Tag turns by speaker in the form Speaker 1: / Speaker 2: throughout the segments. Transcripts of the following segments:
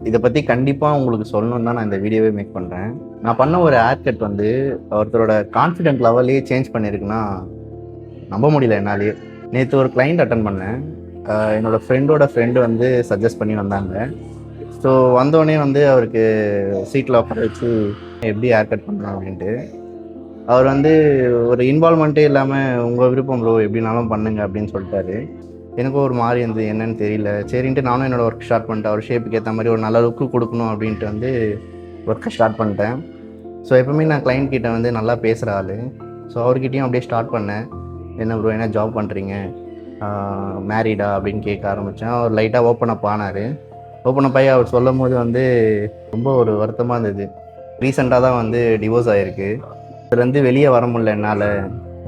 Speaker 1: இதை பற்றி கண்டிப்பாக உங்களுக்கு சொல்லணும்னு தான் நான் இந்த வீடியோவே மேக் பண்ணுறேன். நான் பண்ண ஒரு ஹேர் கட் வந்து ஒருத்தரோட கான்ஃபிடென்ட் லெவலே சேஞ்ச் பண்ணியிருக்குன்னா நம்ப முடியல என்னாலேயே. நேற்று ஒரு கிளைண்ட் அட்டன் பண்ணேன். என்னோடய ஃப்ரெண்டோட ஃப்ரெண்டு வந்து சஜஸ்ட் பண்ணி வந்தாங்க. ஸோ வந்தோடனே வந்து அவருக்கு சீட்டில் உட்கார வச்சு எப்படி ஹேர் கட் பண்ணலாம் அப்படின்ட்டு அவர் வந்து ஒரு இன்வால்மெண்ட்டே இல்லாமல் உங்கள் விருப்பம் ப்ரோ எப்படினாலும் பண்ணுங்க அப்படின்னு சொல்லிட்டாரு. எனக்கும் ஒரு மாதிரி இருந்தது, என்னன்னு தெரியல. சரின்ட்டு நானும் என்னோடய ஒர்க் ஸ்டார்ட் பண்ணிட்டேன். அவர் ஷேப்புக்கு ஏற்ற மாதிரி ஒரு நல்ல லுக்கு கொடுக்கணும் அப்படின்ட்டு வந்து ஒர்க்கை ஸ்டார்ட் பண்ணிட்டேன். ஸோ எப்போவுமே நான் கிளைண்ட் கிட்டே வந்து நல்லா பேசுகிற ஆள். ஸோ அவர்கிட்டையும் அப்படியே ஸ்டார்ட் பண்ணேன். என்ன ப்ரோ என்ன ஜாப் பண்ணுறீங்க, மேரீடா அப்படின்னு கேட்க ஆரம்பித்தேன். அவர் லைட்டாக ஓப்பன் அப் ஆனார். ஓப்பன் அப் ஆகி அவர் சொல்லும் போது வந்து ரொம்ப ஒரு வருத்தமாக இருந்தது. ரீசெண்டாக தான் வந்து டிவோர்ஸ் ஆகிருக்கு. அதுலேருந்து வெளியே வர முடியல என்னால்,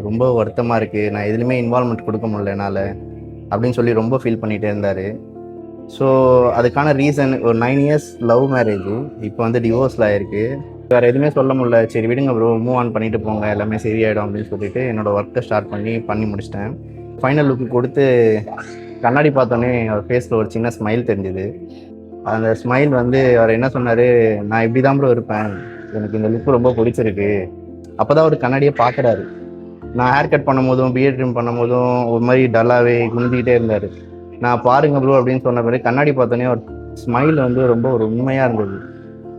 Speaker 1: ரொம்ப வருத்தமாக இருக்குது, நான் எதுலேயுமே இன்வால்மெண்ட் கொடுக்க முடியல என்னால் அப்படின்னு சொல்லி ரொம்ப ஃபீல் பண்ணிகிட்டே இருந்தார். ஸோ அதுக்கான ரீசன் ஒரு 9 இயர்ஸ் லவ் மேரேஜ், இப்போ வந்து டிவோர்ஸில் ஆகிருக்கு. வேறு எதுவுமே சொல்ல முடியல. சரி விடுங்க ப்ரோ, மூவ் ஆன் பண்ணிவிட்டு போங்க, எல்லாமே சரியாயிடும் அப்படின்னு சொல்லிட்டு என்னோடய ஒர்க்கை ஸ்டார்ட் பண்ணி முடிச்சிட்டேன். ஃபைனல் லுக்கு கொடுத்து கண்ணாடி பார்த்தோன்னே அவர் ஃபேஸில் ஒரு சின்ன ஸ்மைல் தெரிஞ்சுது. அந்த ஸ்மைல் வந்து அவர் என்ன சொன்னார், நான் இப்படி தான் ப்ரோ இருப்பேன், எனக்கு இந்த லுக்கு ரொம்ப பிடிச்சிருக்கு. அப்போ தான் அவர் கண்ணாடியை பார்க்குறாரு. நான் ஹேர் கட் பண்ணும் போதும் பியர்ட் ட்ரிம் பண்ணும் போதும் ஒரு மாதிரி டல்லாகவே குனிஞ்சிக்கிட்டே இருந்தார். நான் பாருங்க ப்ரோ அப்படின்னு சொன்ன பிறகு கண்ணாடி பார்த்தோன்னே ஒரு ஸ்மைல் வந்து ரொம்ப ஒரு உண்மையாக இருந்தது.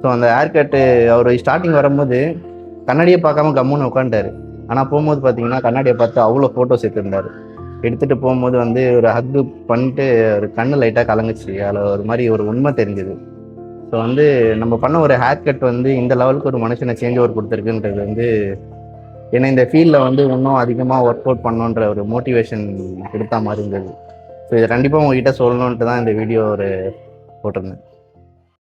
Speaker 1: ஸோ அந்த ஹேர் கட்டு அவர் ஸ்டார்டிங் வரும்போது கண்ணாடியை பார்க்காம கம்முன்னு உட்காந்துட்டார். ஆனால் போகும்போது பார்த்தீங்கன்னா கண்ணாடியை பார்த்து அவ்வளோ ஃபோட்டோஸ் எடுத்திருந்தார். எடுத்துகிட்டு போகும்போது வந்து ஒரு ஹக்கு பண்ணிட்டு ஒரு கண்ணு லைட்டாக கலங்குச்சு. அதில் ஒரு மாதிரி ஒரு உண்மை தெரிஞ்சுது. ஸோ வந்து நம்ம பண்ண ஒரு ஹேர் கட் வந்து இந்த லெவலுக்கு ஒரு மனுஷனை சேஞ்ச் ஓவர் கொடுத்துருக்குன்றது வந்து ஏன்னா இந்த ஃபீல்டில் வந்து இன்னும் அதிகமாக ஒர்க் அவுட் பண்ணணுன்ற ஒரு மோட்டிவேஷன் கொடுத்தா மாதிரி இருந்தது. ஸோ இதை கண்டிப்பாக உங்ககிட்ட சொல்லணுன்ட்டு தான் இந்த வீடியோ போட்டிருந்தேன்.